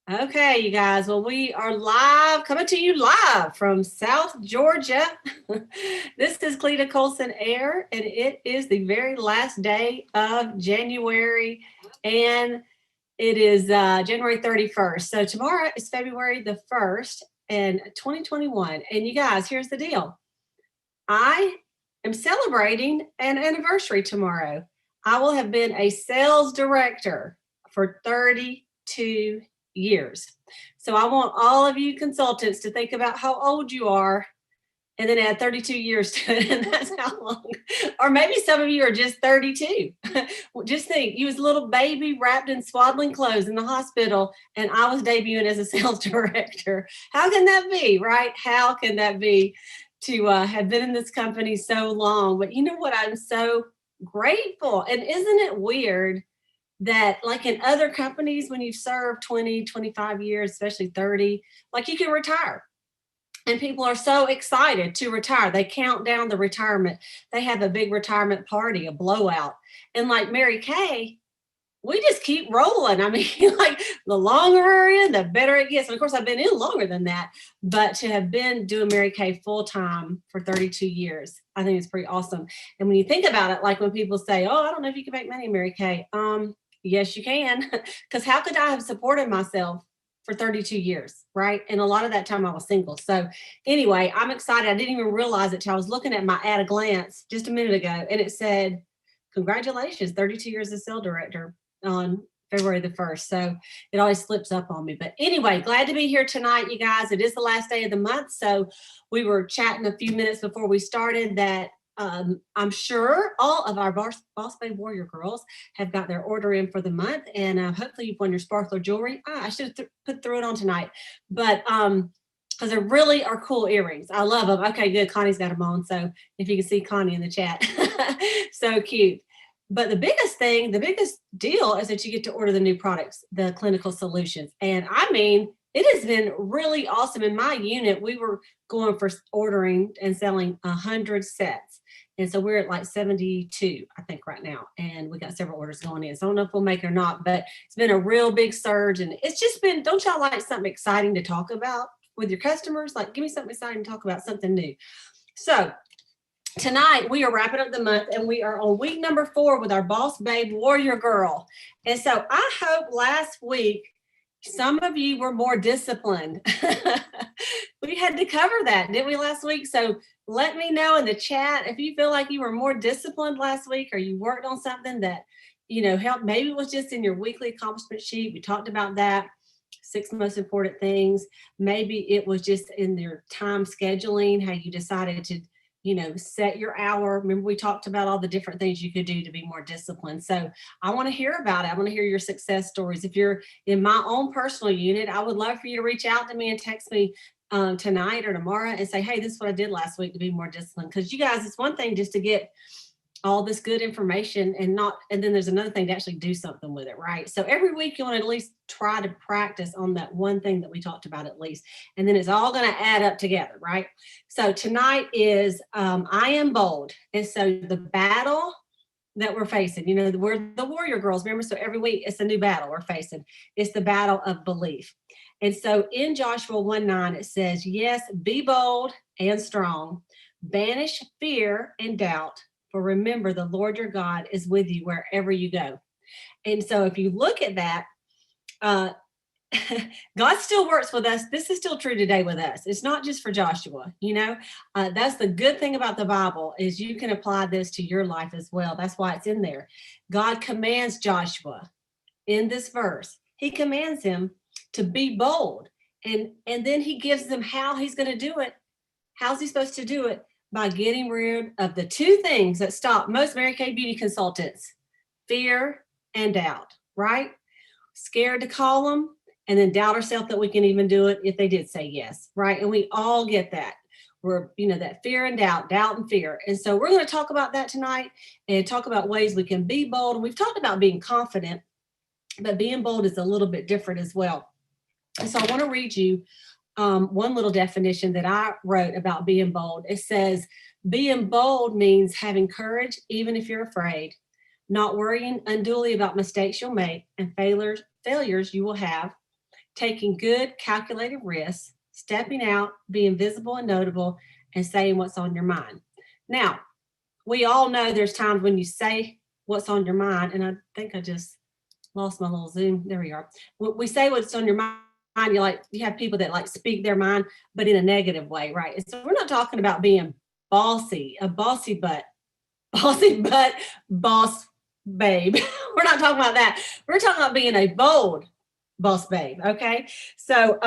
Okay, you guys. Well, we are live, coming to you live from South Georgia. This is Cleta Colson-Eyre, and it is the very last day of January, and it is January 31st. So tomorrow is February the 1st, and 2021. And you guys, here's the deal. I am celebrating an anniversary tomorrow. I will have been a sales director for 32 years. So I want all of you consultants to think about how old you are and then add 32 years to it. And that's how long. Or maybe some of you are just 32. Just think, you was a little baby wrapped in swaddling clothes in the hospital, and I was debuting as a sales director. How can that be, right? How can that be? To have been in this company so long. But you know what? I'm so grateful. And isn't it weird that, like in other companies, when you've served 20, 25 years, especially 30, like you can retire. And people are so excited to retire. They count down the retirement. They have a big retirement party, a blowout. And like Mary Kay, we just keep rolling. I mean, like the longer we're in, the better it gets. And of course, I've been in longer than that, but to have been doing Mary Kay full time for 32 years, I think it's pretty awesome. And when you think about it, like when people say, "Oh, I don't know if you can make money, Mary Kay," yes, you can, because how could I have supported myself for 32 years, right? And a lot of that time I was single. So anyway, I'm excited. I didn't even realize it till I was looking at my at a glance just a minute ago, and it said, "Congratulations, 32 years as sales director." On February the 1st. So it always slips up on me. But anyway, glad to be here tonight, you guys. It is the last day of the month. So we were chatting a few minutes before we started that I'm sure all of our Boss Babe Warrior girls have got their order in for the month. And hopefully you've won your sparkler jewelry. I should have threw it on tonight. But because they really are cool earrings. I love them. Okay, good. Connie's got them on. So if you can see Connie in the chat. So cute. But the biggest thing, the biggest deal is that you get to order the new products, the clinical solutions. And I mean, it has been really awesome. In my unit, we were going for ordering and selling 100 sets. And so we're at like 72, I think, right now. And we got several orders going in. So I don't know if we'll make it or not, but it's been a real big surge. And it's just been, don't y'all like something exciting to talk about with your customers? Like, give me something exciting to talk about, something new. So tonight we are wrapping up the month and we are on week number 4 with our Boss Babe Warrior Girl. And so I hope last week some of you were more disciplined. We had to cover that, didn't we, last week? So let me know in the chat if you feel like you were more disciplined last week, or you worked on something that, you know, helped. Maybe it was just in your weekly accomplishment sheet. We talked about that. 6 most important things. Maybe it was just in your time scheduling, how you decided to, you know, set your hour. Remember, we talked about all the different things you could do to be more disciplined. So I want to hear about it. I want to hear your success stories. If you're in my own personal unit, I would love for you to reach out to me and text me tonight or tomorrow and say, "Hey, this is what I did last week to be more disciplined." Because you guys, it's one thing just to get all this good information and then there's another thing to actually do something with it, right? So every week you want to at least try to practice on that one thing that we talked about at least, and then it's all going to add up together, right? So tonight is I am bold. And so the battle that we're facing, you know, we're the warrior girls, remember? So every week it's a new battle we're facing. It's the battle of belief. And so in Joshua 1:9 it says, "Yes, be bold and strong, banish fear and doubt, for remember, the Lord your God is with you wherever you go." And so if you look at that, God still works with us. This is still true today with us. It's not just for Joshua, you know. That's the good thing about the Bible, is you can apply this to your life as well. That's why it's in there. God commands Joshua in this verse. He commands him to be bold. And then he gives them how he's going to do it. How's he supposed to do it? By getting rid of the 2 things that stop most Mary Kay beauty consultants: fear and doubt, right? Scared to call them, and then doubt ourselves that we can even do it if they did say yes, right? And we all get that. We're, you know, that fear and doubt and fear. And so we're going to talk about that tonight and talk about ways we can be bold. And we've talked about being confident, but being bold is a little bit different as well. And so I want to read you one little definition that I wrote about being bold. It says, being bold means having courage even if you're afraid, not worrying unduly about mistakes you'll make and failures you will have, taking good, calculated risks, stepping out, being visible and notable, and saying what's on your mind. Now, we all know there's times when you say what's on your mind, and I think I just lost my little Zoom. There we are. We say what's on your mind. You have people that like speak their mind, but in a negative way, right? And so we're not talking about being bossy, a bossy but boss babe. We're not talking about that. We're talking about being a bold boss babe. Okay. So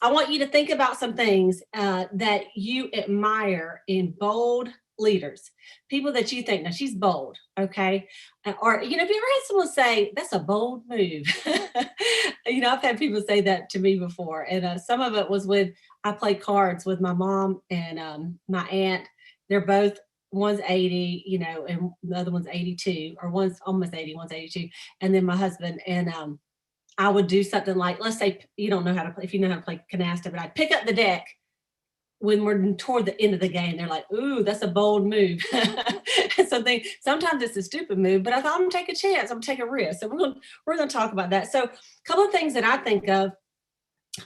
I want you to think about some things that you admire in bold leaders, people that you think, now she's bold. Okay. Or, if you ever had someone say, that's a bold move. I've had people say that to me before. And some of it was when I played cards with my mom and my aunt. They're both, one's 80, and the other one's 82, or one's almost 80, one's 82. And then my husband, and I would do something like, let's say you don't know how to play, if you know how to play canasta, but I'd pick up the deck when we're toward the end of the game. They're like, ooh, that's a bold move. Sometimes it's a stupid move, but I thought I'm gonna take a chance, I'm gonna take a risk. So we're gonna talk about that. So a couple of things that I think of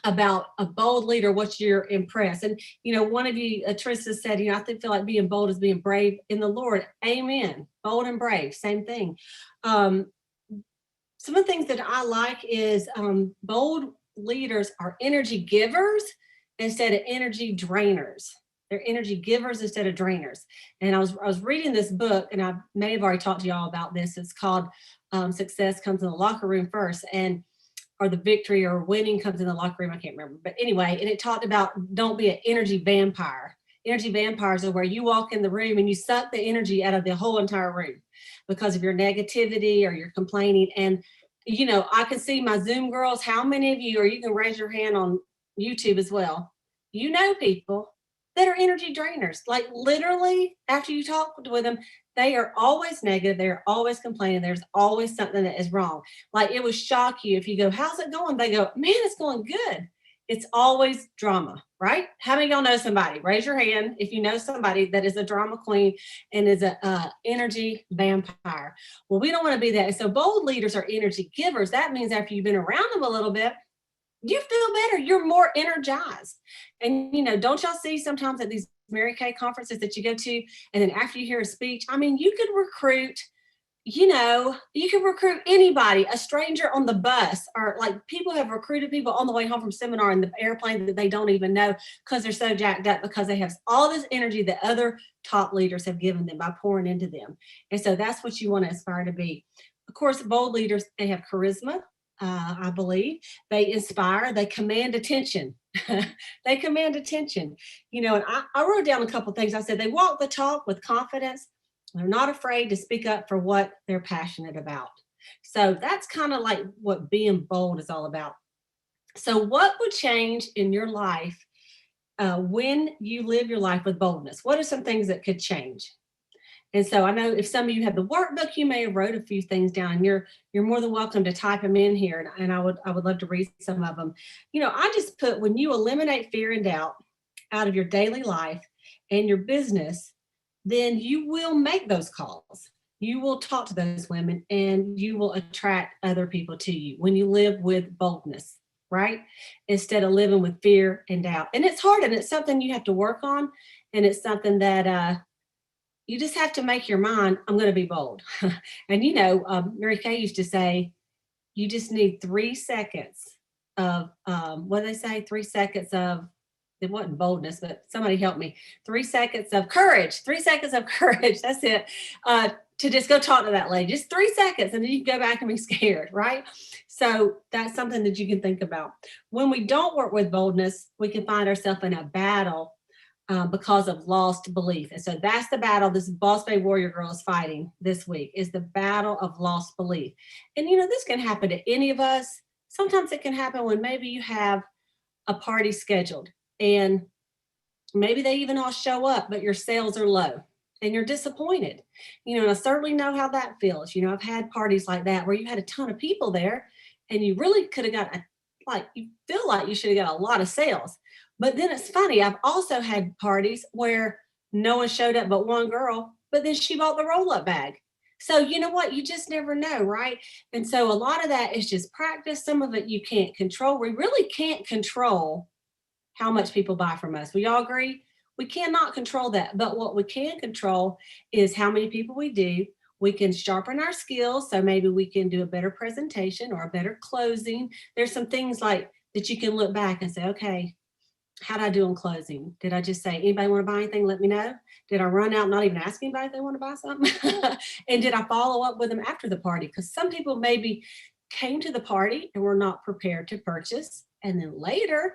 about a bold leader, what you're impressed. And, one of you, Trista said, I feel like being bold is being brave in the Lord. Amen. Bold and brave, same thing. Some of the things that I like is bold leaders are energy givers instead of energy drainers. They're energy givers instead of drainers. And I was reading this book, and I may have already talked to y'all about this. It's called Success Comes in the Locker Room First. Or the victory or winning comes in the locker room. I can't remember. But anyway, and it talked about don't be an energy vampire. Energy vampires are where you walk in the room and you suck the energy out of the whole entire room because of your negativity or your complaining. And, I can see my Zoom girls, how many of you, or you can raise your hand on YouTube as well, people that are energy drainers. Like literally after you talk with them, they are always negative. They're always complaining. There's always something that is wrong. Like it would shock you if you go, how's it going? They go, man, it's going good. It's always drama, right? How many of y'all know somebody? Raise your hand if you know somebody that is a drama queen and is a energy vampire. Well, we don't want to be that. So bold leaders are energy givers. That means after you've been around them a little bit, you feel better. You're more energized. And, don't y'all see sometimes at these Mary Kay conferences that you go to, and then after you hear a speech, you could recruit, you can recruit anybody, a stranger on the bus, or like people have recruited people on the way home from seminar in the airplane that they don't even know because they're so jacked up because they have all this energy that other top leaders have given them by pouring into them. And so that's what you want to aspire to be. Of course, bold leaders, they have charisma. I believe they inspire, they command attention. They command attention, and I wrote down a couple of things. I said, they walk the talk with confidence. They're not afraid to speak up for what they're passionate about. So that's kind of like what being bold is all about. So what would change in your life when you live your life with boldness? What are some things that could change? And so I know if some of you have the workbook, you may have wrote a few things down. You're more than welcome to type them in here, and I would love to read some of them. I just put, when you eliminate fear and doubt out of your daily life and your business, then you will make those calls. You will talk to those women, and you will attract other people to you when you live with boldness, right? Instead of living with fear and doubt. And it's hard, and it's something you have to work on, and it's something that you just have to make your mind, I'm going to be bold. And, Mary Kay used to say, you just need 3 seconds of, what do they say? 3 seconds of, it wasn't boldness, but somebody help me. 3 seconds of courage, 3 seconds of courage. That's it. To just go talk to that lady, just 3 seconds. And then you can go back and be scared, right? So that's something that you can think about. When we don't work with boldness, we can find ourselves in a battle because of lost belief. And so that's the battle this Boss Babe Warrior Girl is fighting this week, is the battle of lost belief. And, this can happen to any of us. Sometimes it can happen when maybe you have a party scheduled and maybe they even all show up, but your sales are low and you're disappointed. And I certainly know how that feels. I've had parties like that where you had a ton of people there and you really could have got you feel like you should have got a lot of sales. But then it's funny, I've also had parties where no one showed up but one girl, but then she bought the roll-up bag. So you know what? You just never know, right? And so a lot of that is just practice. Some of it you can't control. We really can't control how much people buy from us. We all agree? We cannot control that. But what we can control is how many people we do. We can sharpen our skills. So maybe we can do a better presentation or a better closing. There's some things like that you can look back and say, okay, how did I do on closing? Did I just say, anybody want to buy anything? Let me know. Did I run out, not even ask anybody if they want to buy something? And did I follow up with them after the party? Because some people maybe came to the party and were not prepared to purchase. And then later,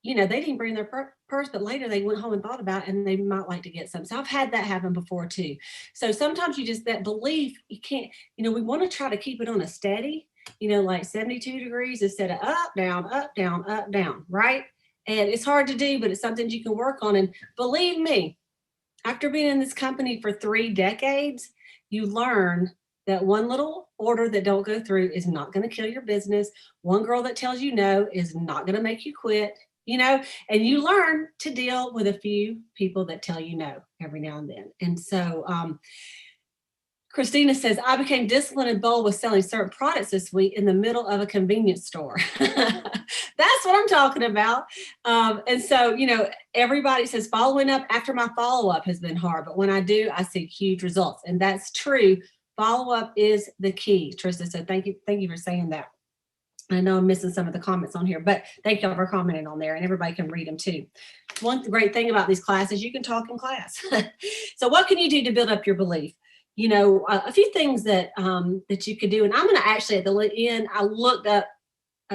they didn't bring their purse, but later they went home and thought about it and they might like to get something. So I've had that happen before too. So sometimes that belief, you can't, we want to try to keep it on a steady, like 72 degrees instead of up, down, right? And it's hard to do, but it's something you can work on. And believe me, after being in this company for 3 decades, you learn that one little order that don't go through is not going to kill your business. One girl that tells you no is not going to make you quit, and you learn to deal with a few people that tell you no every now and then. And so, Christina says, I became disciplined and bold with selling certain products this week in the middle of a convenience store. That's what I'm talking about. And so, everybody says following up after my follow-up has been hard, but when I do, I see huge results. And that's true. Follow-up is the key. Trista said, thank you for saying that. I know I'm missing some of the comments on here, but thank y'all for commenting on there, and everybody can read them too. One great thing about these classes, you can talk in class. So what can you do to build up your belief? A few things that you could do, and I'm going to actually at the end, I looked up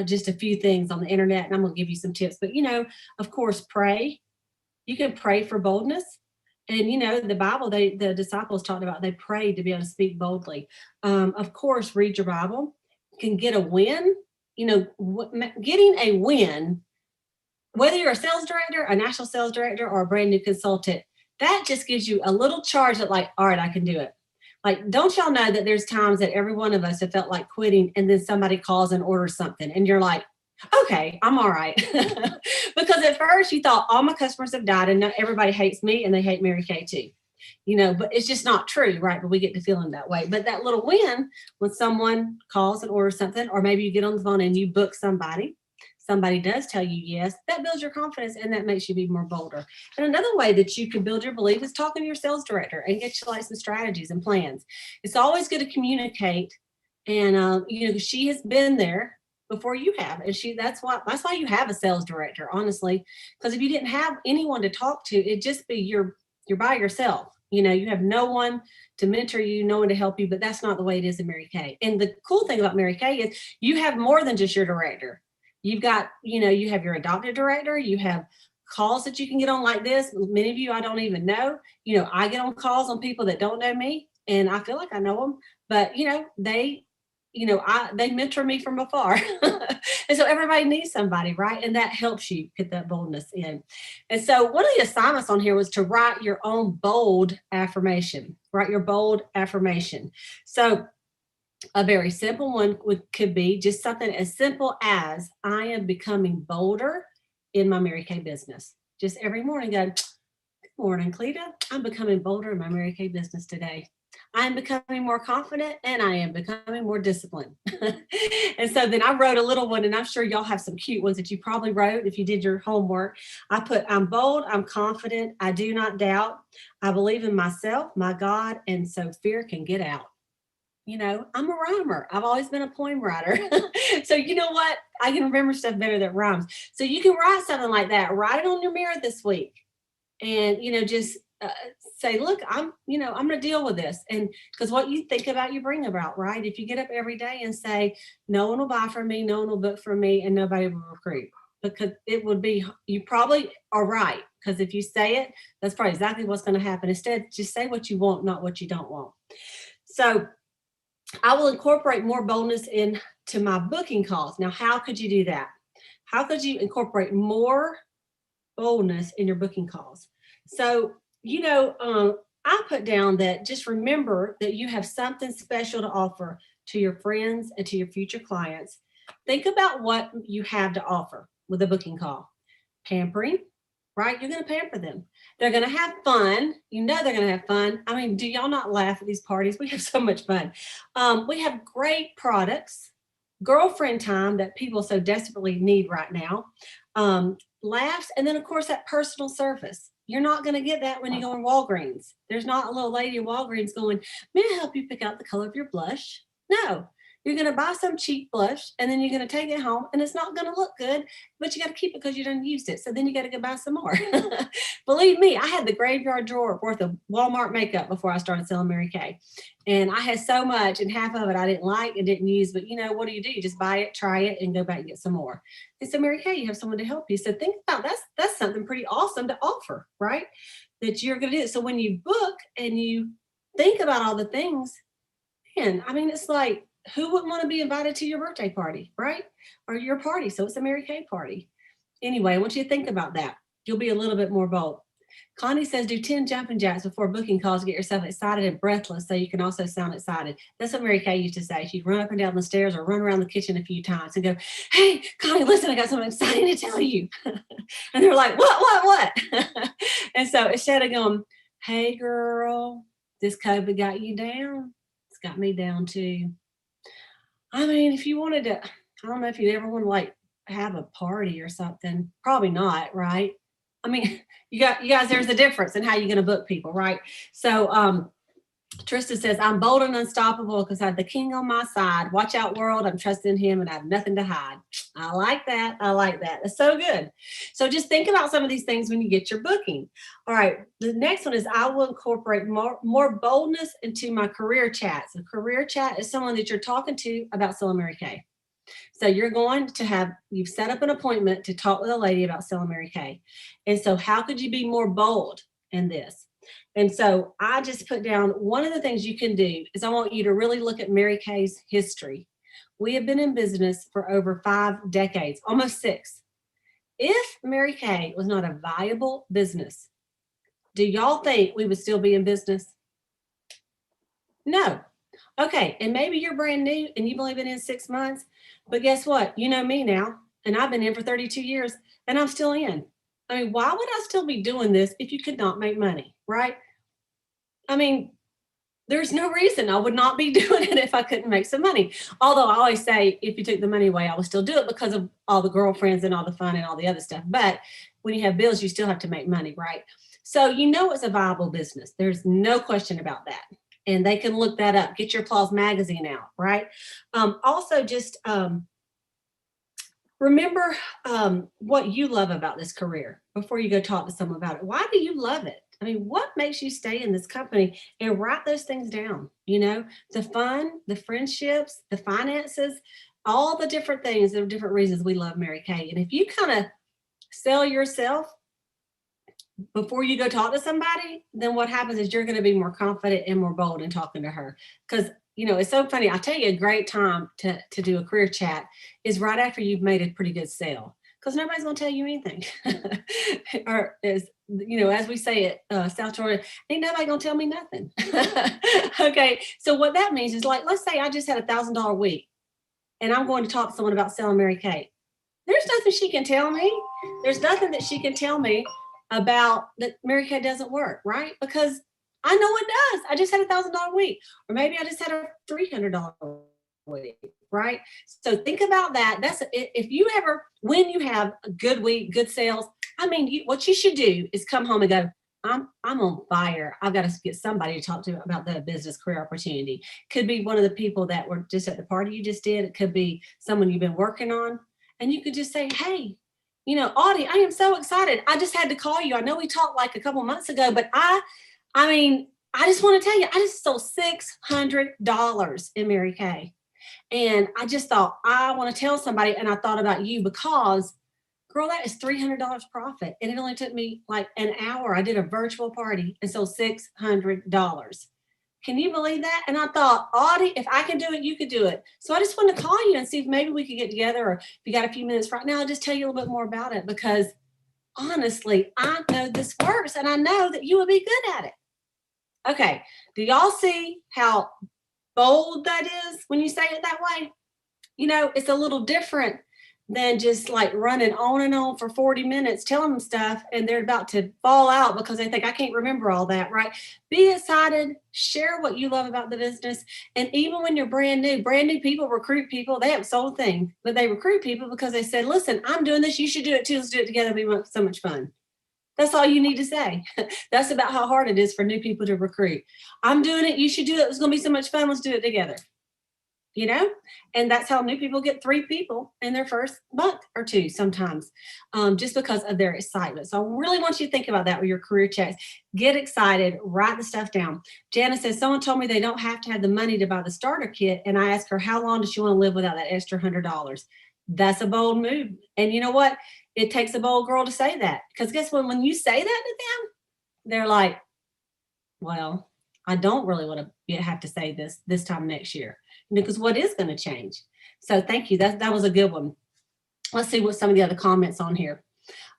just a few things on the internet, and I'm going to give you some tips. But of course, pray. You can pray for boldness, and the Bible, the disciples talked about they prayed to be able to speak boldly. Of course, read your Bible. You can get a win. Getting a win, whether you're a sales director, a national sales director, or a brand new consultant, that just gives you a little charge that like, all right, I can do it. Like, don't y'all know that there's times that every one of us have felt like quitting, and then somebody calls and orders something and you're like, okay, I'm all right. Because at first you thought all my customers have died and now everybody hates me and they hate Mary Kay too. But it's just not true, right? But we get to feeling that way. But that little win, when someone calls and orders something, or maybe you get on the phone and you book somebody does tell you yes, that builds your confidence and that makes you be more bolder. And another way that you can build your belief is talking to your sales director and get you like some strategies and plans. It's always good to communicate. And, she has been there before you have. And that's why you have a sales director, honestly, because if you didn't have anyone to talk to, it'd just be you're by yourself. You have no one to mentor you, no one to help you, but that's not the way it is in Mary Kay. And the cool thing about Mary Kay is you have more than just your director. You've got, you have your adopted director, you have calls that you can get on like this. Many of you I don't even know. I get on calls on people that don't know me and I feel like I know them, but they mentor me from afar. And so everybody needs somebody, right? And that helps you get that boldness in. And so one of the assignments on here was to write your own bold affirmation. Write your bold affirmation. So a very simple one could be just something as simple as, I am becoming bolder in my Mary Kay business. Just every morning go, good morning, Cleta. I'm becoming bolder in my Mary Kay business today. I'm becoming more confident and I am becoming more disciplined. And so then I wrote a little one, and I'm sure y'all have some cute ones that you probably wrote if you did your homework. I put, I'm bold, I'm confident, I do not doubt, I believe in myself, my God, and so fear can get out. I'm a rhymer. I've always been a poem writer. So you know what? I can remember stuff better that rhymes. So you can write something like that. Write it on your mirror this week. And, just say, look, I'm going to deal with this. And because what you think about, you bring about, right? If you get up every day and say, no one will buy from me, no one will book from me, and nobody will recruit. Because it would be, you probably are right. Because if you say it, that's probably exactly what's going to happen. Instead, just say what you want, not what you don't want. So I will incorporate more boldness into my booking calls. Now, how could you do that? How could you incorporate more boldness in your booking calls? So, I put down that just remember that you have something special to offer to your friends and to your future clients. Think about what you have to offer with a booking call. Pampering, right? You're going to pamper them. They're going to have fun. You know they're going to have fun. I mean, do y'all not laugh at these parties? We have so much fun. We have great products, girlfriend time that people so desperately need right now, laughs, and then, of course, that personal service. You're not going to get that when you go in Walgreens. There's not a little lady in Walgreens going, may I help you pick out the color of your blush? No, you're going to buy some cheap blush and then you're going to take it home and it's not going to look good, but you got to keep it because you done used it. So then you got to go buy some more. Believe me, I had the graveyard drawer worth of Walmart makeup before I started selling Mary Kay. And I had so much, and half of it I didn't like and didn't use. But you know, what do? You just buy it, try it, and go back and get some more. And so Mary Kay, you have someone to help you. So think about that's something pretty awesome to offer, right? That you're going to do. So when you book and you think about all the things, man, I mean, it's like, who wouldn't want to be invited to your birthday party, right? Or your party. So it's a Mary Kay party. Anyway, I want you to think about that. You'll be a little bit more bold. Connie says, do 10 jumping jacks before booking calls to get yourself excited and breathless so you can also sound excited. That's what Mary Kay used to say. She'd run up and down the stairs or run around the kitchen a few times and go, hey, Connie, listen, I got something exciting to tell you. And they're like, what? And so instead of going, hey, girl, this COVID got you down. It's got me down too. I mean, if you wanted to, I don't know if you'd ever want to like have a party or something. Probably not, right? I mean, you guys, there's a difference in how you're going to book people, right? So Trista says, I'm bold and unstoppable because I have the king on my side. Watch out, world. I'm trusting him and I have nothing to hide. I like that. I like that. It's so good. So just think about some of these things when you get your booking. All right. The next one is I will incorporate more boldness into my career chats. A career chat is someone that you're talking to about selling Mary Kay. So you're going to have, you've set up an appointment to talk with a lady about selling Mary Kay. And so how could you be more bold in this? And so I just put down one of the things you can do is I want you to really look at Mary Kay's history. We have been in business for over 5 decades, almost 6. If Mary Kay was not a viable business, do y'all think we would still be in business? No. Okay, and maybe you're brand new and you've only been in 6 months, but guess what? You know me now, and I've been in for 32 years, and I'm still in. I mean, why would I still be doing this if you could not make money, right? I mean, there's no reason I would not be doing it if I couldn't make some money. Although I always say, if you took the money away, I would still do it because of all the girlfriends and all the fun and all the other stuff. But when you have bills, you still have to make money, right? So you know it's a viable business. There's no question about that. And they can look that up. Get your Applause magazine out, right? Also, just remember what you love about this career before you go talk to someone about it. Why do you love it? I mean, what makes you stay in this company? And write those things down, you know, the fun, the friendships, the finances, all the different things. There are different reasons we love Mary Kay. And if you kind of sell yourself before you go talk to somebody, then what happens is you're going to be more confident and more bold in talking to her. Because, you know, it's so funny. I'll tell you a great time to do a career chat is right after you've made a pretty good sale. Because nobody's going to tell you anything. Or as, you know, as we say at South Georgia, ain't nobody going to tell me nothing. Okay. So what that means is, like, let's say I just had $1,000 week and I'm going to talk to someone about selling Mary Kay. There's nothing she can tell me. There's nothing that she can tell me about that Mary Kay doesn't work, right? Because I know it does. I just had $1,000 week, or maybe I just had a $300 week, right? So think about that. That's if you ever, when you have a good week, good sales. I mean, what you should do is come home and go, I'm on fire. I've got to get somebody to talk to about the business career opportunity. Could be one of the people that were just at the party you just did. It could be someone you've been working on, and you could just say, hey, you know, Audie, I am so excited. I just had to call you. I know we talked like a couple months ago, but I mean, I just want to tell you, I just sold $600 in Mary Kay. And I just thought, I want to tell somebody. And I thought about you because, girl, that is $300 profit. And it only took me like an hour. I did a virtual party and sold $600. Can you believe that? And I thought, Audie, if I can do it, you could do it. So I just wanted to call you and see if maybe we could get together, or if you got a few minutes right now, I'll just tell you a little bit more about it, because honestly, I know this works and I know that you will be good at it. Okay. Do y'all see how bold that is when you say it that way? You know, it's a little different than just like running on and on for 40 minutes telling them stuff and they're about to fall out because they think I can't remember all that, right? Be excited, share what you love about the business. And even when you're brand new people recruit people. They haven't sold a thing, but they recruit people because they said, listen, I'm doing this. You should do it too. Let's do it together. We want so much fun. That's all you need to say. That's about how hard it is for new people to recruit. I'm doing it. You should do it. It's going to be so much fun. Let's do it together. You know, and that's how new people get 3 people in their first month or 2 sometimes, just because of their excitement. So I really want you to think about that with your career checks. Get excited, write the stuff down. Janice says, someone told me they don't have to have the money to buy the starter kit. And I asked her, how long does she want to live without that extra $100? That's a bold move. And you know what? It takes a bold girl to say that, because guess what? When you say that to them, they're like, well, I don't really want to have to say this time next year, because what is going to change? So thank you. That was a good one. Let's see what some of the other comments on here.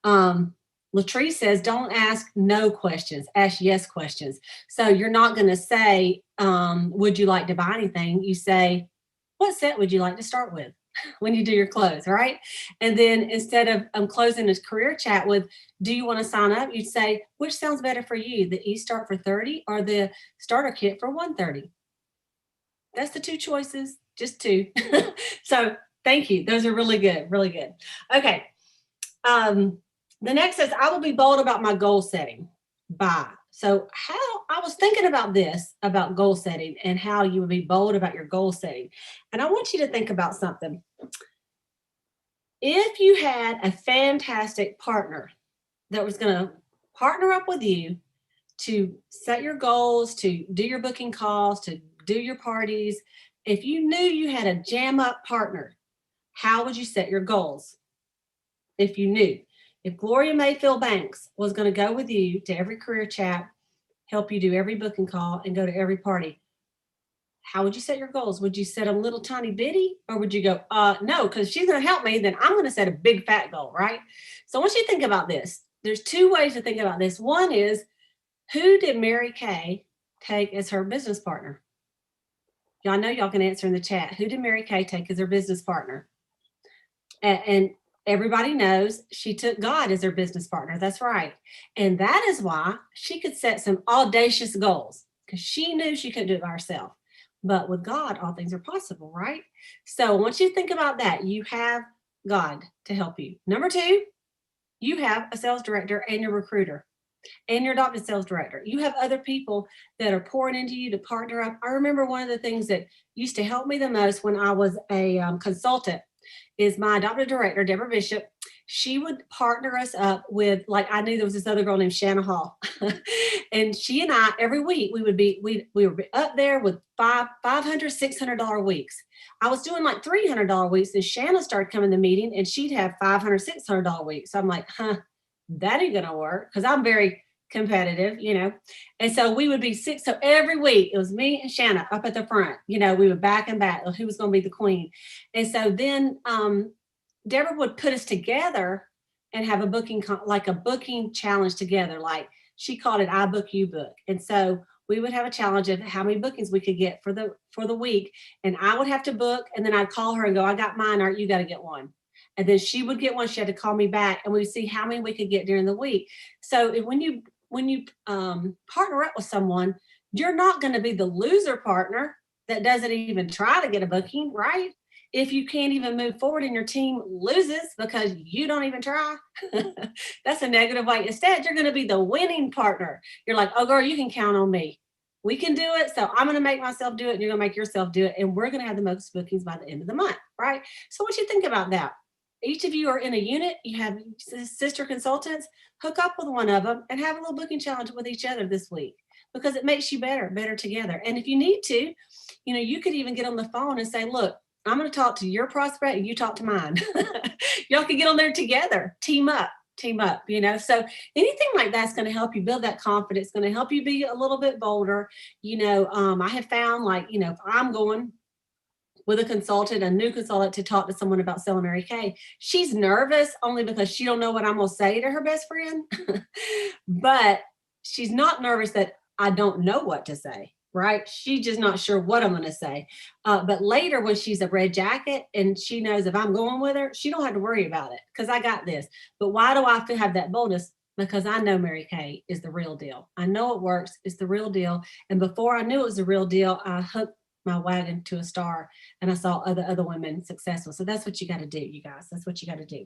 Latrice says, don't ask no questions, ask yes questions. So you're not going to say, would you like to buy anything? You say, what set would you like to start with when you do your close, right? And then instead of closing this career chat with, do you want to sign up? You'd say, which sounds better for you, the e-start for 30 or the starter kit for 130? That's the 2 choices, just 2. So thank you. Those are really good, really good. Okay. The next says, I will be bold about my goal setting. Bye. So how I was thinking about this, about goal setting and how you would be bold about your goal setting. And I want you to think about something. If you had a fantastic partner that was going to partner up with you to set your goals, to do your booking calls, to do your parties, if you knew you had a jam up partner, how would you set your goals? If you knew, if Gloria Mayfield Banks was going to go with you to every career chat, help you do every booking call and go to every party, how would you set your goals? Would you set a little tiny bitty, or would you go, no, because she's going to help me, then I'm going to set a big fat goal, right? So once you think about this, there's 2 ways to think about this. One is, who did Mary Kay take as her business partner? Y'all know y'all can answer in the chat. Who did Mary Kay take as her business partner? And everybody knows she took God as her business partner. That's right. And that is why she could set some audacious goals, because she knew she couldn't do it by herself. But with God, all things are possible, right? So once you think about that, you have God to help you. Number 2, you have a sales director and your recruiter and your adopted sales director. You have other people that are pouring into you to partner up. I remember one of the things that used to help me the most when I was a consultant is my adopted director, Deborah Bishop. She would partner us up with, like, I knew there was this other girl named Shanna Hall. And she and I, every week, we would be up there with $500, $600 weeks. I was doing like $300 weeks, and Shanna started coming to the meeting and she'd have $500, $600 weeks. So I'm like, that ain't gonna work, because I'm very competitive, you know. And so we would be 6. So every week it was me and Shanna up at the front, you know, we would back and back who was going to be the queen. And so then Deborah would put us together and have a booking, like a booking challenge together. Like she called it I Book You Book. And so we would have a challenge of how many bookings we could get for the week. And I would have to book, and then I'd call her and go, I got mine, or you got to get one. And then she would get one. She had to call me back, and we'd see how many we could get during the week. So when you partner up with someone, you're not going to be the loser partner that doesn't even try to get a booking, right? If you can't even move forward and your team loses because you don't even try, that's a negative way. Instead, you're going to be the winning partner. You're like, oh, girl, you can count on me. We can do it. So I'm going to make myself do it, and you're going to make yourself do it. And we're going to have the most bookings by the end of the month, right? So what you think about that? Each of you are in a unit. You have sister consultants. Hook up with one of them and have a little booking challenge with each other this week, because it makes you better together. And if you need to, you know, you could even get on the phone and say, look, I'm going to talk to your prospect and you talk to mine. Y'all can get on there together, team up, you know. So anything like that's going to help you build that confidence, going to help you be a little bit bolder. You know, I have found, like, you know, if I'm going with a consultant, a new consultant, to talk to someone about selling Mary Kay, she's nervous only because she don't know what I'm going to say to her best friend. But she's not nervous that I don't know what to say. right? She's just not sure what I'm going to say. But later when she's a red jacket and she knows if I'm going with her, she don't have to worry about it because I got this. But why do I have to have that boldness? Because I know Mary Kay is the real deal. I know it works. It's the real deal. And before I knew it was the real deal, I hooked my wagon to a star and I saw other women successful. So that's what you got to do, you guys. That's what you got to do.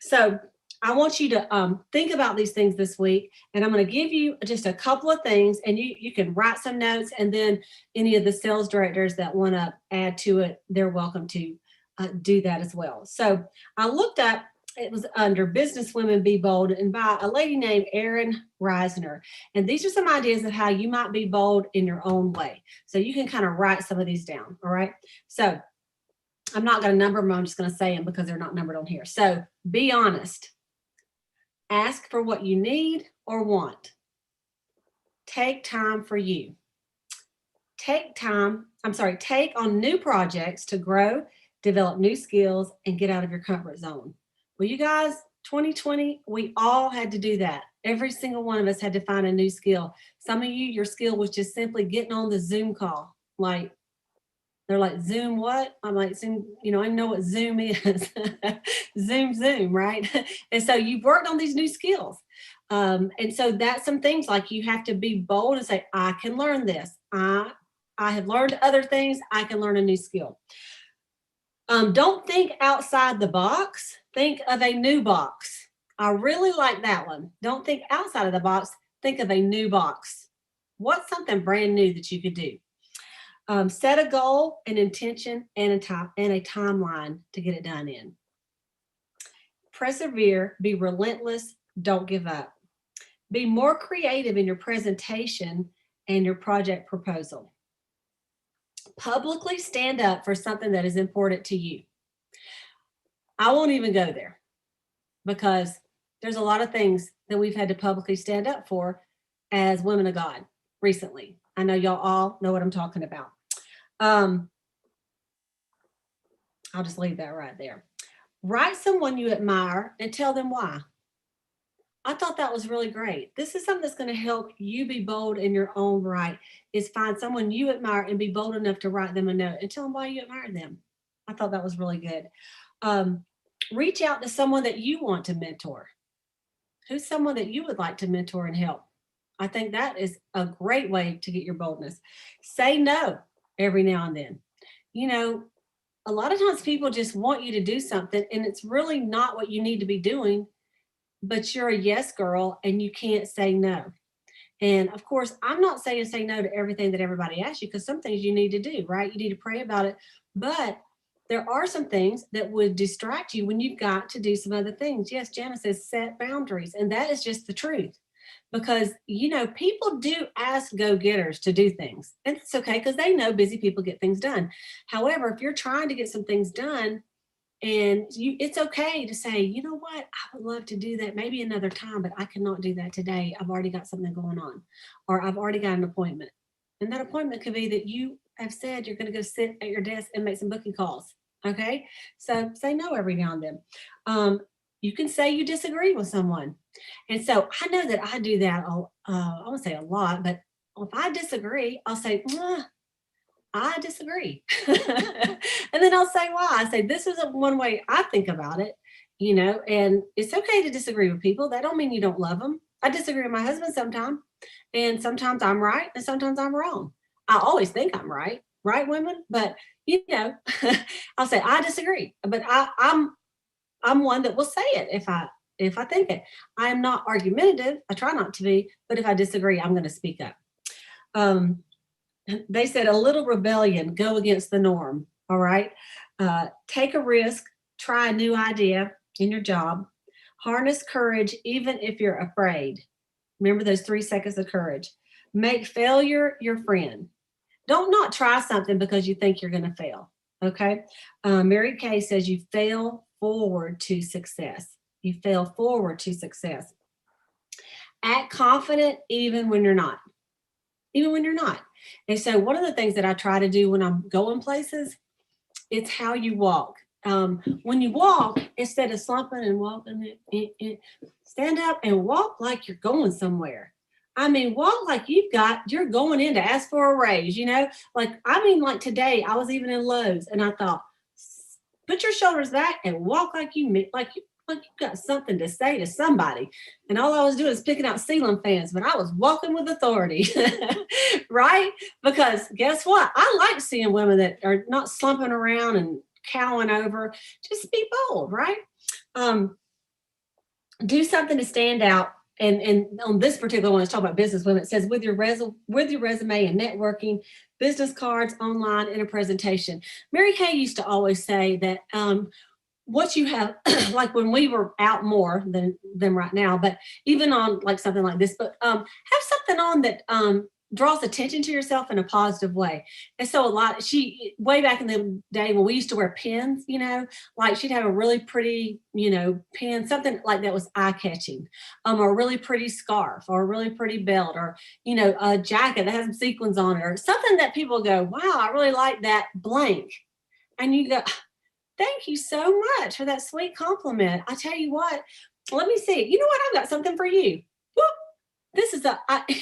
So I want you to think about these things this week, and I'm going to give you just a couple of things, and you can write some notes, and then any of the sales directors that want to add to it, they're welcome to do that as well. So I looked up, it was under Business Women Be Bold, and by a lady named Erin Reisner. And these are some ideas of how you might be bold in your own way. So you can kind of write some of these down, all right? So I'm not going to number them, I'm just going to say them because they're not numbered on here. So be honest. Ask for what you need or want. Take time for you. Take on new projects to grow, develop new skills, and get out of your comfort zone. Well, you guys, 2020, we all had to do that. Every single one of us had to find a new skill. Some of you, your skill was just simply getting on the Zoom call. Like, they're like, Zoom what? I'm like, Zoom, I know what Zoom is. Zoom, right? And so you've worked on these new skills. And so that's some things like you have to be bold and say, I can learn this. I have learned other things. I can learn a new skill. Don't think outside the box. Think of a new box. I really like that one. Don't think outside of the box. Think of a new box. What's something brand new that you could do? Set a goal, an intention, and a timeline to get it done in. Persevere, be relentless, don't give up. Be more creative in your presentation and your project proposal. Publicly stand up for something that is important to you. I won't even go there because there's a lot of things that we've had to publicly stand up for as women of God recently. I know y'all all know what I'm talking about. I'll just leave that right there. Write someone you admire and tell them why. I thought that was really great. This is something that's going to help you be bold in your own right, is find someone you admire and be bold enough to write them a note and tell them why you admire them. I thought that was really good. Reach out to someone that you want to mentor. Who's someone that you would like to mentor and help? I think that is a great way to get your boldness. Say no every now and then. A lot of times people just want you to do something and it's really not what you need to be doing, but you're a yes girl and you can't say no. And of course, I'm not saying say no to everything that everybody asks you, because some things you need to do, right? You need to pray about it. But there are some things that would distract you when you've got to do some other things. Yes, Jana says set boundaries. And that is just the truth. Because, people do ask go-getters to do things. And it's okay because they know busy people get things done. However, if you're trying to get some things done and it's okay to say, you know what, I would love to do that maybe another time, but I cannot do that today. I've already got something going on, or I've already got an appointment. And that appointment could be that you have said you're going to go sit at your desk and make some booking calls. Okay. So say no every now and then. You can say you disagree with someone. And so I know that I do that, I won't say a lot, but if I disagree, I'll say, I disagree. And then I'll say why. I say, this is one way I think about it, and it's okay to disagree with people. That don't mean you don't love them. I disagree with my husband sometimes, and sometimes I'm right and sometimes I'm wrong. I always think I'm right, women? But, I'll say, I disagree, but I'm one that will say it if I think it. I am not argumentative. I try not to be, but if I disagree, I'm going to speak up. They said a little rebellion, go against the norm. All right. Take a risk, try a new idea in your job, harness courage, even if you're afraid. Remember those 3 seconds of courage. Make failure your friend. Don't not try something because you think you're going to fail. Okay. Mary Kay says you fail forward to success. You fail forward to success. Act confident even when you're not. Even when you're not. And so one of the things that I try to do when I'm going places, it's how you walk. When you walk, instead of slumping and walking, stand up and walk like you're going somewhere. I mean, walk like you're going in to ask for a raise, like today I was even in Lowe's and I thought, put your shoulders back and walk like you got something to say to somebody. And all I was doing is picking out ceiling fans, but I was walking with authority, right? Because guess what? I like seeing women that are not slumping around and cowing over. Just be bold, right? Um, do something to stand out. And on this particular one, let's talk about business women. It says with your resume and networking, business cards, online, and a presentation. Mary Kay used to always say that what you have, like when we were out more than right now, but even on like something like this, but have something on that draws attention to yourself in a positive way. And so way back in the day when we used to wear pins, like she'd have a really pretty, pin, something like that was eye-catching, or a really pretty scarf or a really pretty belt, or, a jacket that has some sequins on it, or something that people go, wow, I really like that blank. And you go, thank you so much for that sweet compliment. I tell you what, let me see. You know what? I've got something for you. Whoop. This is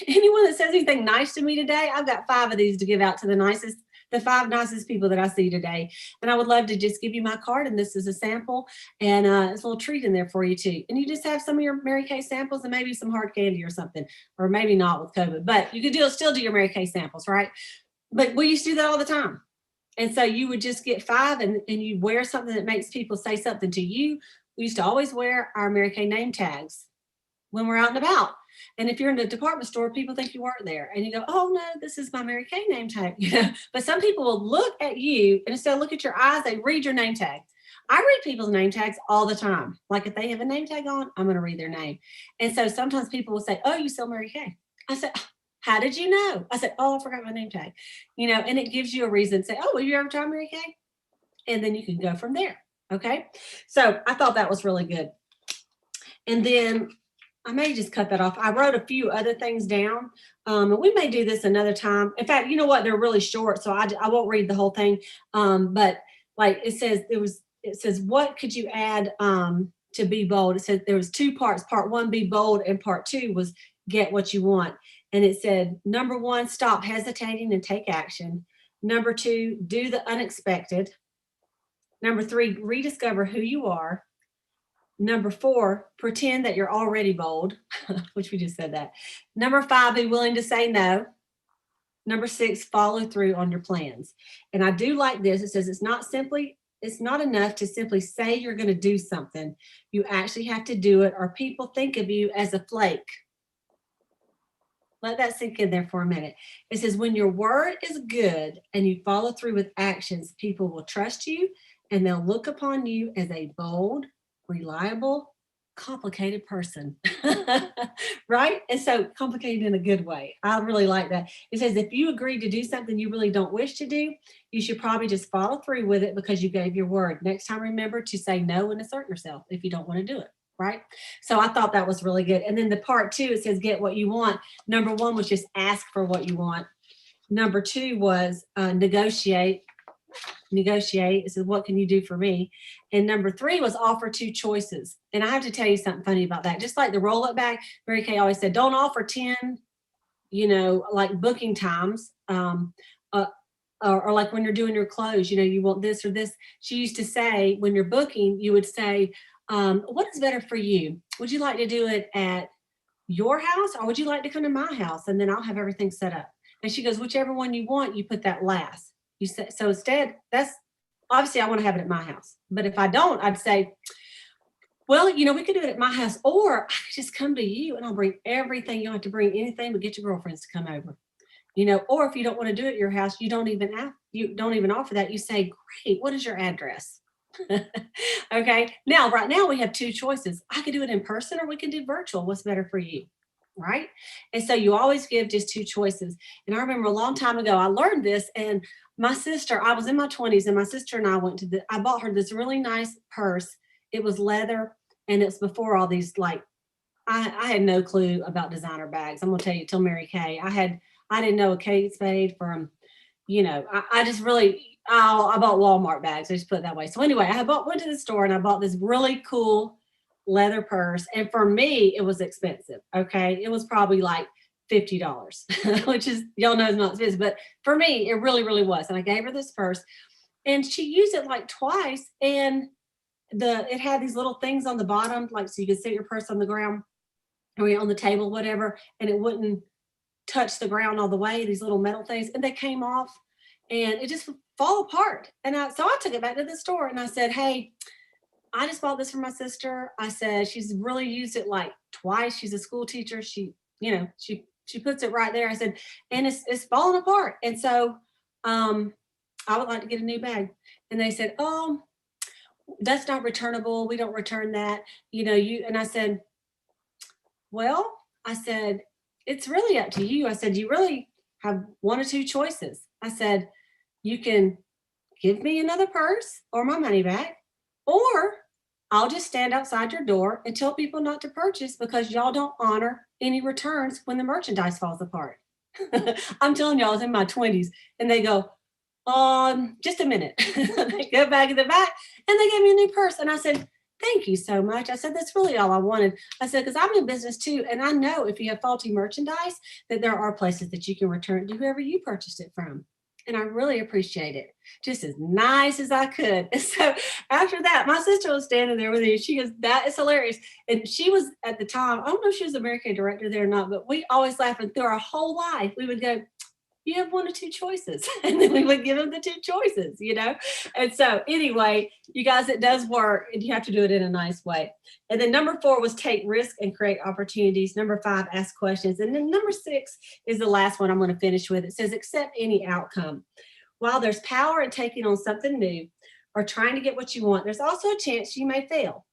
anyone that says anything nice to me today, I've got 5 of these to give out to the 5 nicest people that I see today. And I would love to just give you my card. And this is a sample, and it's a little treat in there for you too. And you just have some of your Mary Kay samples and maybe some hard candy or something, or maybe not with COVID, but you could still do your Mary Kay samples, right? But we used to do that all the time. And so you would just get 5 and you wear something that makes people say something to you. We used to always wear our Mary Kay name tags when we're out and about. And if you're in a department store, people think you weren't there. And you go, oh no, this is my Mary Kay name tag. But some people will look at you and instead of look at your eyes, they read your name tag. I read people's name tags all the time. Like if they have a name tag on, I'm going to read their name. And so sometimes people will say, oh, you sell Mary Kay. I said, how did you know? I said, oh, I forgot my name tag. And it gives you a reason to say, oh, have you ever tried Mary Kay? And then you can go from there. Okay. So I thought that was really good. And then I may just cut that off. I wrote a few other things down. And we may do this another time. In fact, you know what? They're really short, so I won't read the whole thing. But like it says, what could you add to be bold? It said there was 2 parts. Part 1, be bold, and part 2 was get what you want. And it said, number 1, stop hesitating and take action. Number 2, do the unexpected. Number 3, rediscover who you are. Number 4, pretend that you're already bold, which we just said that. Number 5, be willing to say no. Number 6, follow through on your plans. And I do like this. It says it's not enough to simply say you're going to do something. You actually have to do it, or people think of you as a flake. Let that sink in there for a minute. It says when your word is good and you follow through with actions, people will trust you and they'll look upon you as a bold, reliable, complicated person. Right? And so complicated in a good way. I really like that. It says if you agree to do something you really don't wish to do, you should probably just follow through with it because you gave your word. Next time, remember to say no and assert yourself if you don't want to do it. Right? So I thought that was really good. And then the part 2, it says get what you want. Number 1 was just ask for what you want. Number 2 was negotiate. It says, what can you do for me? And number 3 was offer 2 choices. And I have to tell you something funny about that. Just like the roll up bag, Mary Kay always said, don't offer 10, like booking times. Or like when you're doing your clothes, you want this or this. She used to say, when you're booking, you would say, what is better for you? Would you like to do it at your house or would you like to come to my house? And then I'll have everything set up. And she goes, whichever one you want, you put that last. You say, so instead, that's obviously I want to have it at my house. But if I don't, I'd say, well, we could do it at my house, or I could just come to you and I'll bring everything. You don't have to bring anything, but get your girlfriends to come over. Or if you don't want to do it at your house, you don't even offer that. You say, great, what is your address? Okay. Now, right now we have 2 choices. I could do it in person or we can do virtual. What's better for you? Right. And so you always give just 2 choices. And I remember a long time ago, I learned this, and my sister, I was in my 20s and my sister and I I bought her this really nice purse. It was leather, and it's before all these, like, I had no clue about designer bags. I'm going to tell you, till Mary Kay, I didn't know a Kate Spade from, I just really, I bought Walmart bags. I just put it that way. So anyway, went to the store and I bought this really cool leather purse. And for me, it was expensive. Okay. It was probably like $50, which is, y'all know, is not expensive, but for me, it really, really was. And I gave her this purse, and she used it like twice, and it had these little things on the bottom, like so you could set your purse on the ground or on the table, whatever, and it wouldn't touch the ground all the way, these little metal things, and they came off and it just fall apart. And so I took it back to the store and I said, hey, I just bought this for my sister. I said, she's really used it like twice. She's a school teacher. She puts it right there. I said, and it's falling apart. And so I would like to get a new bag. And they said, oh, that's not returnable. We don't return that. And I said, well, I said, it's really up to you. I said, you really have one or two choices. I said, you can give me another purse or my money back, or I'll just stand outside your door and tell people not to purchase because y'all don't honor any returns when the merchandise falls apart. I'm telling y'all, I was in my 20s, and they go, just a minute. They go back in the back and they gave me a new purse. And I said, thank you so much. I said, that's really all I wanted. I said, because I'm in business too. And I know if you have faulty merchandise, that there are places that you can return to whoever you purchased it from. And I really appreciate it. Just as nice as I could. And so after that, my sister was standing there with me. She goes, that is hilarious. And she was at the time, I don't know if she was the American director there or not, but we always laughed. And through our whole life, we would go, you have one or two choices. And then we would give them the two choices, And so anyway, you guys, it does work, and you have to do it in a nice way. And then number 4 was take risks and create opportunities. Number 5, ask questions. And then number 6 is the last one I'm going to finish with. It says, accept any outcome. While there's power in taking on something new or trying to get what you want, there's also a chance you may fail.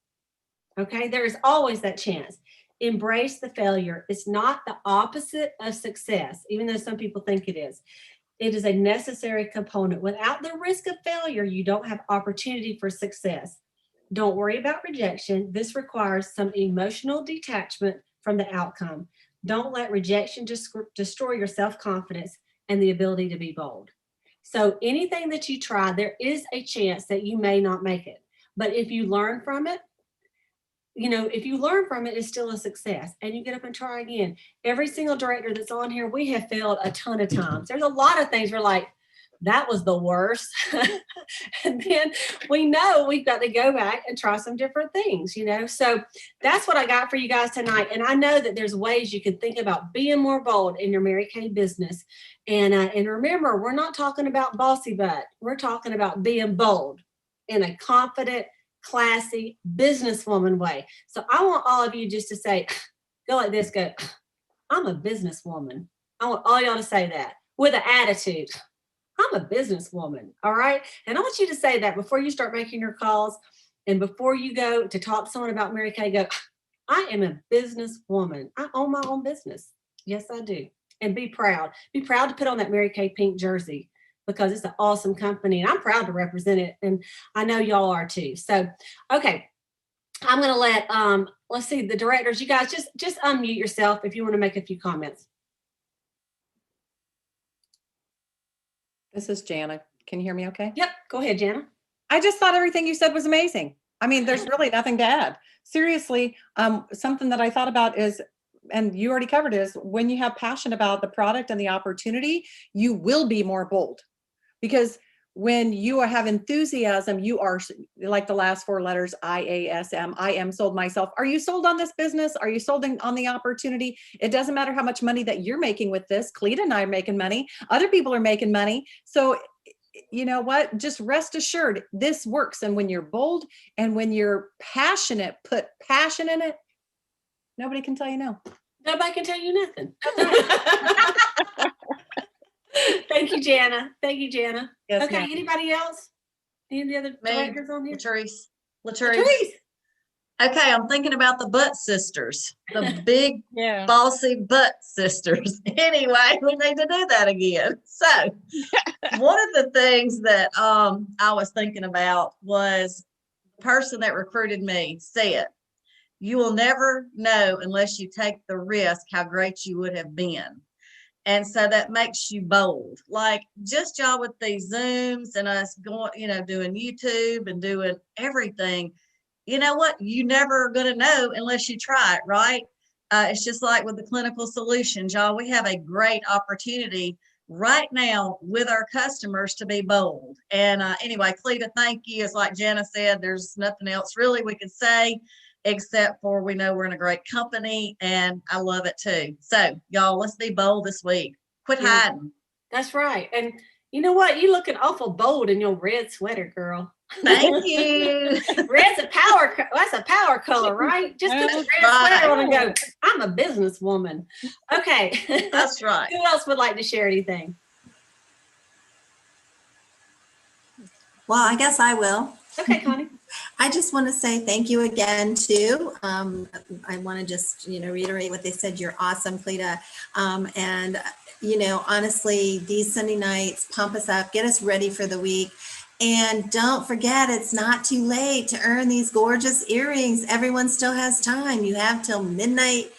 Okay, there is always that chance. Embrace the failure. It's not the opposite of success, even though some people think it is. It is a necessary component. Without the risk of failure, you don't have opportunity for success. Don't worry about rejection. This requires some emotional detachment from the outcome. Don't let rejection destroy your self-confidence and the ability to be bold. So anything that you try, there is a chance that you may not make it. But if you learn from it, it's still a success, and you get up and try again. Every single director that's on here, we have failed a ton of times. There's a lot of things we're like, that was the worst. And then we know we've got to go back and try some different things, So that's what I got for you guys tonight. And I know that there's ways you can think about being more bold in your Mary Kay business. And remember, we're not talking about bossy butt. We're talking about being bold in a confident, classy businesswoman way. So I want all of you just to say, go like this, go, I'm a businesswoman. I want all y'all to say that with an attitude. I'm a businesswoman. All right. And I want you to say that before you start making your calls and before you go to talk to someone about Mary Kay, go, I am a businesswoman. I own my own business. Yes, I do. And be proud. Be proud to put on that Mary Kay pink jersey, because it's an awesome company and I'm proud to represent it. And I know y'all are too. So, okay, I'm going to let, let's see, the directors, you guys just unmute yourself if you want to make a few comments. This is Jana. Can you hear me okay? Yep. Go ahead, Jana. I just thought everything you said was amazing. I mean, there's really nothing to add. Seriously, something that I thought about is, and you already covered, is when you have passion about the product and the opportunity, you will be more bold. Because when you have enthusiasm, you are like the last 4 letters, IASM, I am sold myself. Are you sold on this business? Are you sold on the opportunity? It doesn't matter how much money that you're making with this. Cleta and I are making money. Other people are making money. So you know what? Just rest assured, this works. And when you're bold and when you're passionate, put passion in it, nobody can tell you no. Nobody can tell you nothing. Thank you, Jana. Thank you, Jana. Yes, okay, ma'am. Anybody else? Any of the other directors on here? Latrice. Okay, I'm thinking about the butt sisters, the big bossy butt sisters. Anyway, we need to do that again. So one of the things that I was thinking about was the person that recruited me said, you will never know unless you take the risk how great you would have been. And so that makes you bold. Like just y'all with these Zooms and us going, doing YouTube and doing everything. You know what? You never are going to know unless you try it, right? It's just like with the clinical solutions, y'all, we have a great opportunity right now with our customers to be bold. And anyway, Cleta, thank you. It's like Jenna said, there's nothing else really we can say except for we know we're in a great company, and I love it too. So y'all, let's be bold this week. Quit hiding. That's right. And you know what? You looking awful bold in your red sweater, girl. Thank you. Red's a power. That's a power color, right? Just put the red sweater on and go, I'm a businesswoman. Okay. That's right. Who else would like to share anything? Well, I guess I will. Okay, Connie. I just want to say thank you again, too. I want to just, reiterate what they said. You're awesome, Cleta. And, honestly, these Sunday nights, pump us up, get us ready for the week. And don't forget, it's not too late to earn these gorgeous earrings. Everyone still has time. You have till midnight,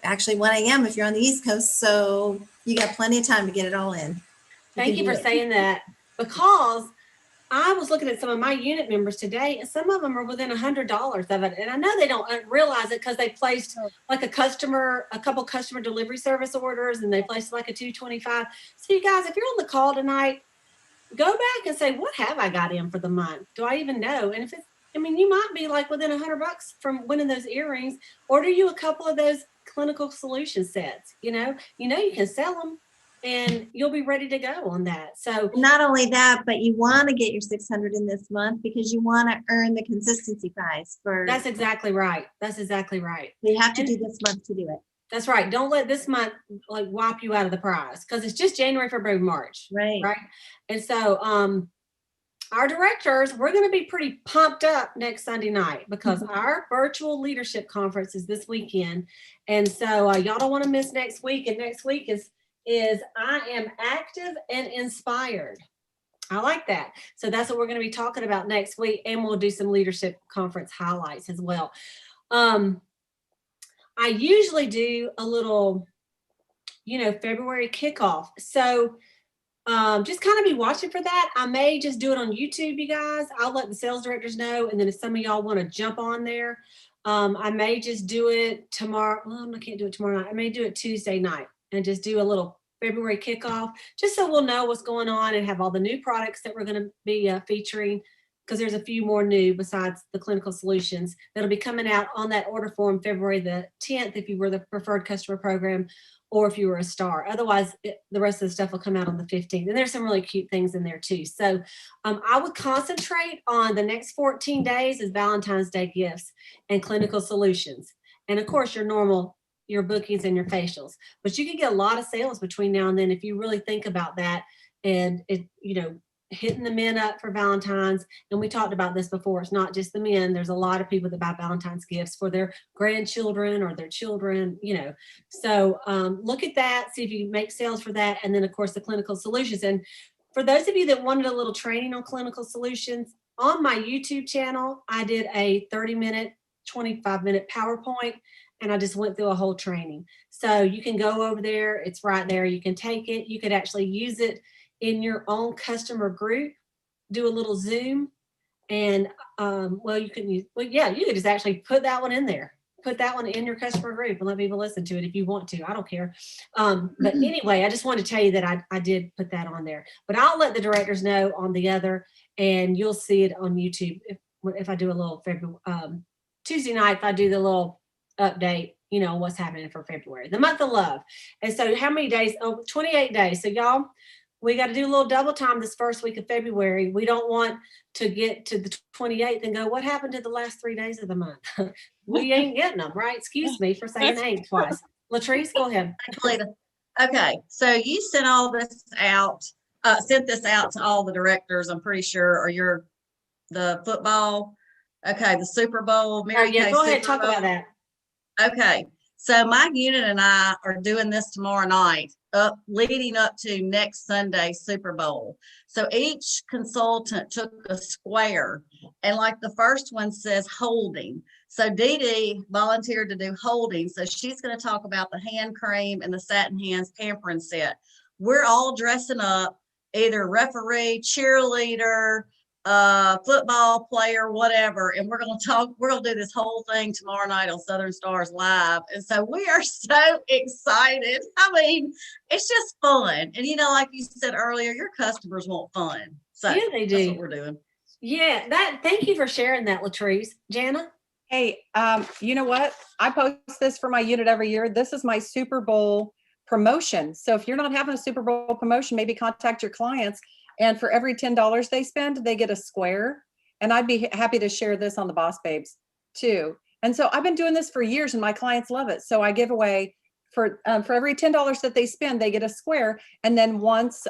actually 1 a.m. if you're on the East Coast. So you got plenty of time to get it all in. Thank you for saying that, because I was looking at some of my unit members today, and some of them are within $100 of it. And I know they don't realize it because they placed like a couple customer delivery service orders, and they placed like a $225. So you guys, if you're on the call tonight, go back and say, what have I got in for the month? Do I even know? And if it's, you might be like within $100 from winning those earrings. Order you a couple of those clinical solution sets. You can sell them, and you'll be ready to go on that. So not only that, but you want to get your 600 in this month because you want to earn the consistency prize for. That's exactly right. That's exactly right. You have to do this month to do it. That's right. Don't let this month like wipe you out of the prize, because it's just January, February, March. Right. Right. And so our directors, we're going to be pretty pumped up next Sunday night, because our virtual leadership conference is this weekend. And so y'all don't want to miss next week. And next week is I am active and inspired. I like that. So that's what we're going to be talking about next week. And we'll do some leadership conference highlights as well. I usually do a little, February kickoff. So just kind of be watching for that. I may just do it on YouTube, you guys. I'll let the sales directors know. And then if some of y'all want to jump on there, I may just do it tomorrow. Well, I can't do it tomorrow night. I may do it Tuesday night and just do a little February kickoff, just so we'll know what's going on and have all the new products that we're going to be featuring, because there's a few more new besides the clinical solutions that'll be coming out on that order form February the 10th if you were the preferred customer program, or if you were a star. Otherwise, the rest of the stuff will come out on the 15th. And there's some really cute things in there too. So I would concentrate on the next 14 days as Valentine's Day gifts and clinical solutions. And of course, your bookings and your facials. But you can get a lot of sales between now and then if you really think about that, and hitting the men up for Valentine's. And we talked about this before. It's not just the men. There's a lot of people that buy Valentine's gifts for their grandchildren or their children, So look at that, see if you can make sales for that. And then of course the clinical solutions. And for those of you that wanted a little training on clinical solutions, on my YouTube channel, I did a 30-minute, 25-minute PowerPoint, and I just went through a whole training. So you can go over there. It's right there. You can take it. You could actually use it in your own customer group, do a little Zoom, and you could just actually put that one in there. Put that one in your customer group and let people listen to it if you want to. I don't care. But anyway, I just wanted to tell you that I did put that on there. But I'll let the directors know on the other, and you'll see it on YouTube if I do a little Tuesday night, if I do the little update, what's happening for February, the month of love. And so how many days? 28 days. So y'all, we got to do a little double time this first week of February. We don't want to get to the 28th and go, what happened to the last 3 days of the month? We ain't getting them, right? Excuse me for saying 8 twice. Latrice, go ahead. Okay, so you sent this out to all the directors, I'm pretty sure, or the football, the Super Bowl. Go ahead, talk about that. Okay, so my unit and I are doing this tomorrow night, leading up to next Sunday's Super Bowl. So each consultant took a square, and like the first one says holding. So Dee Dee volunteered to do holding. So she's going to talk about the hand cream and the satin hands pampering set. We're all dressing up, either referee, cheerleader, football player, whatever. And we're going to do this whole thing tomorrow night on Southern Stars Live. And so we are so excited. I mean, it's just fun. And, like you said earlier, your customers want fun. So Yeah, they do. That's what we're doing. Yeah, thank you for sharing that, Latrice. Jana? Hey, you know what? I post this for my unit every year. This is my Super Bowl promotion. So if you're not having a Super Bowl promotion, maybe contact your clients. And for every $10 they spend, they get a square. And I'd be happy to share this on the Boss Babes too. And so I've been doing this for years and my clients love it. So I give away for every $10 that they spend, they get a square. And then once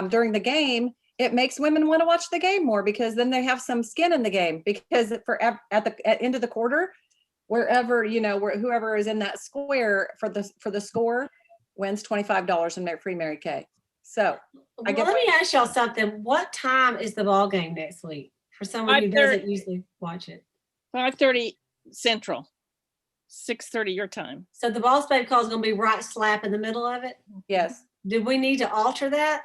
during the game, it makes women want to watch the game more because then they have some skin in the game, because at the end of the quarter, wherever, whoever is in that square for the score wins $25 in free Mary Kay. So let me ask y'all something. What time is the ball game next week for someone who doesn't usually watch it? 5:30 Central, 6:30 your time. So the Boss Babe call is going to be right slap in the middle of it? Yes. Did we need to alter that?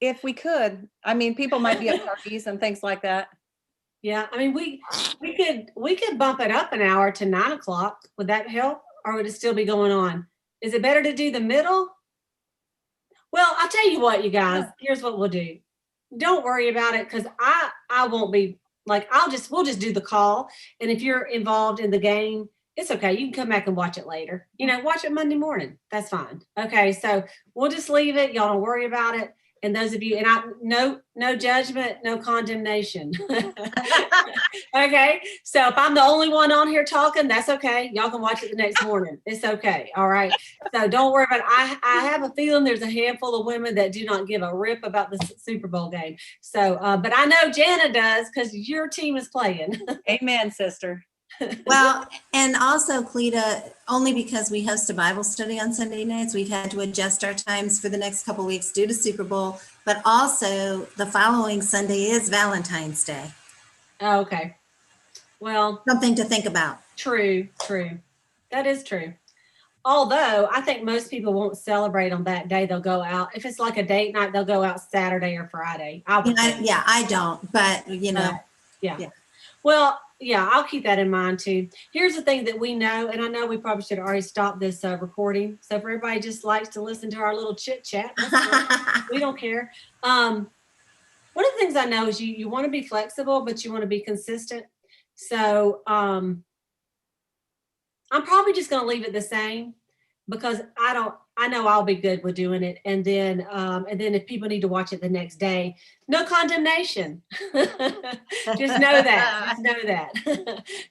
If we could, I mean, people might be at parties and things like that. Yeah, I mean, we could bump it up an hour to 9 o'clock. Would that help, or would it still be going on? Is it better to do the middle? Well, I'll tell you what, you guys. Here's what we'll do. Don't worry about it, because I won't be like, we'll just do the call, and if you're involved in the game, it's okay. You can come back and watch it later. Watch it Monday morning. That's fine. Okay, so we'll just leave it. Y'all don't worry about it. And those of you, no judgment, no condemnation. Okay, so if I'm the only one on here talking, that's okay. Y'all can watch it the next morning. It's okay. All right. So don't worry about it. I have a feeling there's a handful of women that do not give a rip about the Super Bowl game. So, but I know Jana does, because your team is playing. Amen, sister. Well, and also, Cleta, only because we host a Bible study on Sunday nights, we've had to adjust our times for the next couple of weeks due to Super Bowl, but also the following Sunday is Valentine's Day. Oh, okay. Well, something to think about. True. That is true. Although I think most people won't celebrate on that day. They'll go out. If it's like a date night, they'll go out Saturday or Friday. I don't, but yeah. Well, yeah, I'll keep that in mind too. Here's the thing that we know, and I know we probably should have already stopped this recording. So if everybody just likes to listen to our little chit chat, we don't care. One of the things I know is you want to be flexible, but you want to be consistent. So I'm probably just going to leave it the same, because I know I'll be good with doing it. And then if people need to watch it the next day, no condemnation. Just know that.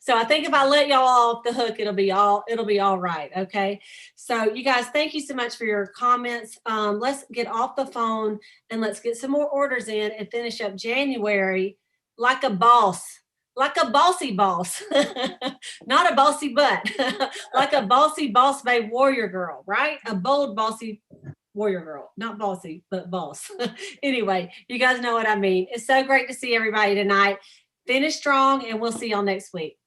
So I think if I let y'all off the hook, it'll be all right. Okay. So you guys, thank you so much for your comments. Let's get off the phone and let's get some more orders in and finish up January like a boss. Like a bossy boss, not a bossy butt, like a bossy boss babe warrior girl, right? A bold bossy warrior girl, not bossy, but boss. Anyway, you guys know what I mean. It's so great to see everybody tonight. Finish strong, and we'll see y'all next week.